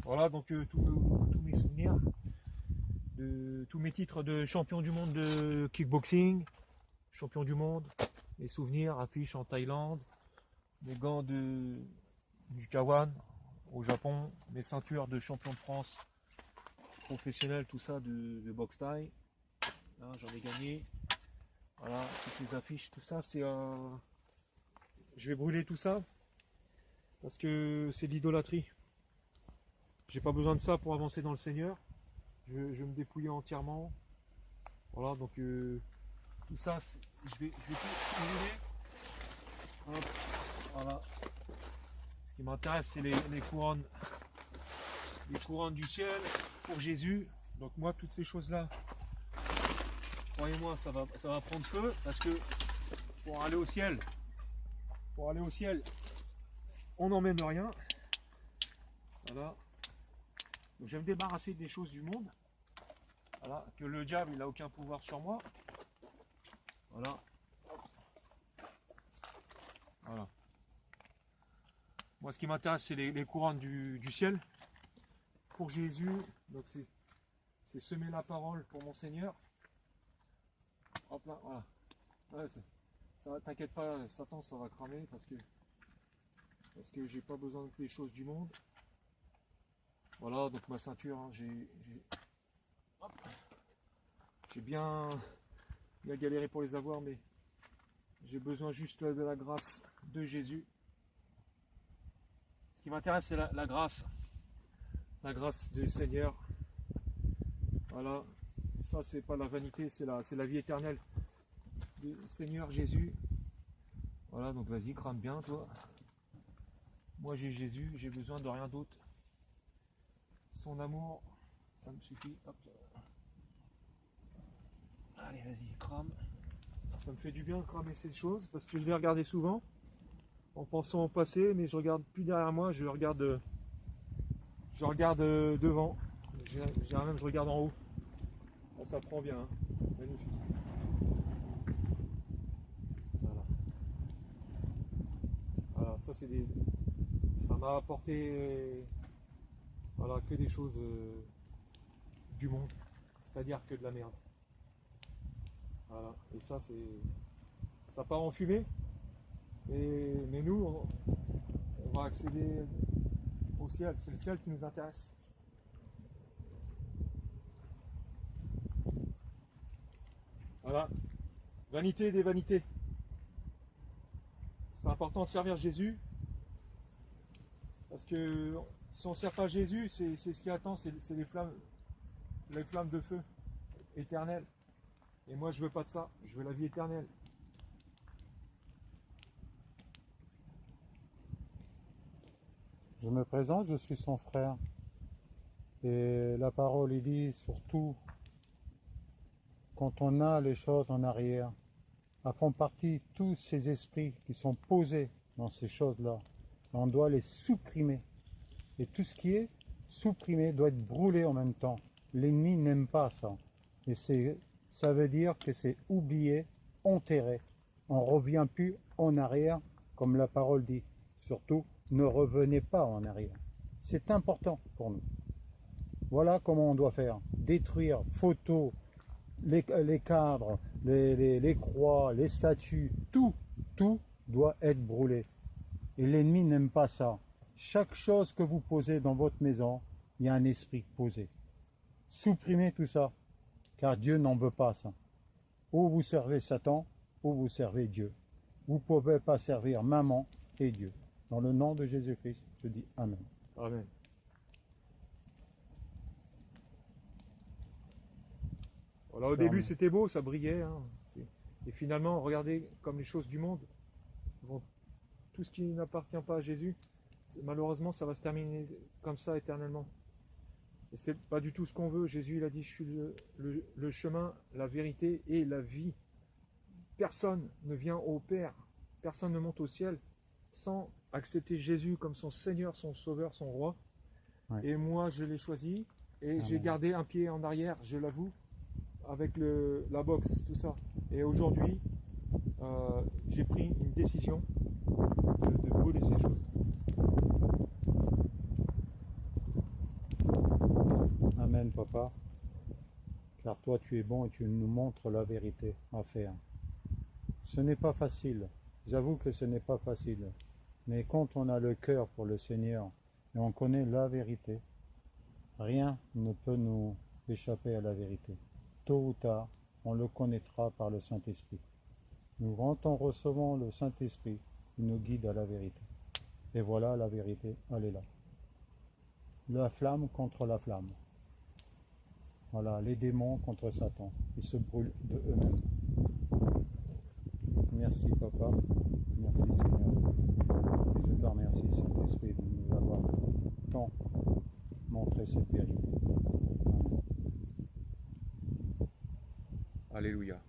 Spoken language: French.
Voilà, donc tous mes souvenirs, tous mes titres de champion du monde de kickboxing, champion du monde, mes souvenirs, affiches en Thaïlande, mes gants du K1 au Japon, mes ceintures de champion de France professionnel, tout ça de boxe thaï. Là, j'en ai gagné. Voilà, toutes les affiches, tout ça, c'est je vais brûler tout ça parce que c'est de l'idolâtrie. J'ai pas besoin de ça pour avancer dans le Seigneur. Je vais me dépouiller entièrement. Voilà, donc tout ça, je vais tout brûler. Hop, voilà. Ce qui m'intéresse, c'est les couronnes du ciel pour Jésus. Donc moi, toutes ces choses-là, croyez-moi, ça va prendre feu parce que pour aller au ciel, on n'emmène rien. Voilà. Donc je vais me débarrasser des choses du monde. Voilà, que le diable il n'a aucun pouvoir sur moi. Voilà. Voilà. Moi ce qui m'intéresse c'est les couronnes du ciel pour Jésus. Donc c'est semer la parole pour mon Seigneur. Hop là, voilà. Ouais, ça t'inquiète pas, Satan ça va cramer parce que j'ai pas besoin des choses du monde. Voilà, donc ma ceinture, hein, j'ai bien galéré pour les avoir, mais j'ai besoin juste de la grâce de Jésus. Ce qui m'intéresse, c'est la grâce du Seigneur. Voilà, ça c'est pas la vanité, c'est la vie éternelle du Seigneur Jésus. Voilà, donc vas-y, crame bien toi. Moi j'ai Jésus, j'ai besoin de rien d'autre. Son amour, ça me suffit. Hop. Allez, vas-y, crame. Ça me fait du bien de cramer ces choses parce que je les regardais souvent en pensant au passé, mais je regarde plus derrière moi, je regarde devant. Même je regarde en haut. Là, ça prend bien, hein. Magnifique. Voilà. Voilà, ça m'a apporté. Voilà, que des choses du monde, c'est-à-dire que de la merde. Voilà, et ça part en fumée, mais nous, on va accéder au ciel, c'est le ciel qui nous intéresse. Voilà, vanité des vanités. C'est important de servir Jésus, parce que si on ne sert pas Jésus, c'est ce qui attend, c'est les flammes de feu éternelles. Et moi, je veux pas de ça, je veux la vie éternelle. Je me présente, je suis son frère. Et la parole, il dit surtout, quand on a les choses en arrière, font partie tous ces esprits qui sont posés dans ces choses-là. On doit les supprimer. Et tout ce qui est supprimé doit être brûlé en même temps. L'ennemi n'aime pas ça. Et ça veut dire que c'est oublié, enterré. On ne revient plus en arrière, comme la parole dit. Surtout, ne revenez pas en arrière. C'est important pour nous. Voilà comment on doit faire. Détruire photos, les cadres, les croix, les statues, tout doit être brûlé. Et l'ennemi n'aime pas ça. Chaque chose que vous posez dans votre maison, il y a un esprit posé. Supprimez tout ça, car Dieu n'en veut pas ça. Ou vous servez Satan, ou vous servez Dieu. Vous ne pouvez pas servir maman et Dieu. Dans le nom de Jésus-Christ, je dis Amen. Amen. Voilà, au début c'était beau, ça brillait. Hein. Et finalement, regardez comme les choses du monde vont. Tout ce qui n'appartient pas à Jésus, malheureusement, ça va se terminer comme ça éternellement. Et c'est pas du tout ce qu'on veut. Jésus, il a dit, je suis le chemin, la vérité et la vie. Personne ne vient au Père, personne ne monte au ciel sans accepter Jésus comme son Seigneur, son Sauveur, son Roi. Ouais. Et moi, je l'ai choisi et j'ai gardé un pied en arrière, je l'avoue, avec la boxe, tout ça. Et aujourd'hui, j'ai pris une décision de brûler ces choses. t'amène, papa, car toi tu es bon et tu nous montres la vérité à faire. Ce n'est pas facile, j'avoue que ce n'est pas facile, mais quand on a le cœur pour le Seigneur et on connaît la vérité, rien ne peut nous échapper à la vérité. Tôt ou tard, on le connaîtra par le Saint-Esprit. Nous, quand on recevons le Saint-Esprit, il nous guide à la vérité. Et voilà, la vérité, elle est là. La flamme contre la flamme. Voilà, les démons contre Satan. Ils se brûlent de eux-mêmes. Merci, papa. Merci, Seigneur. Et je te remercie, Saint-Esprit, de nous avoir tant montré cette vérité. Amen. Alléluia.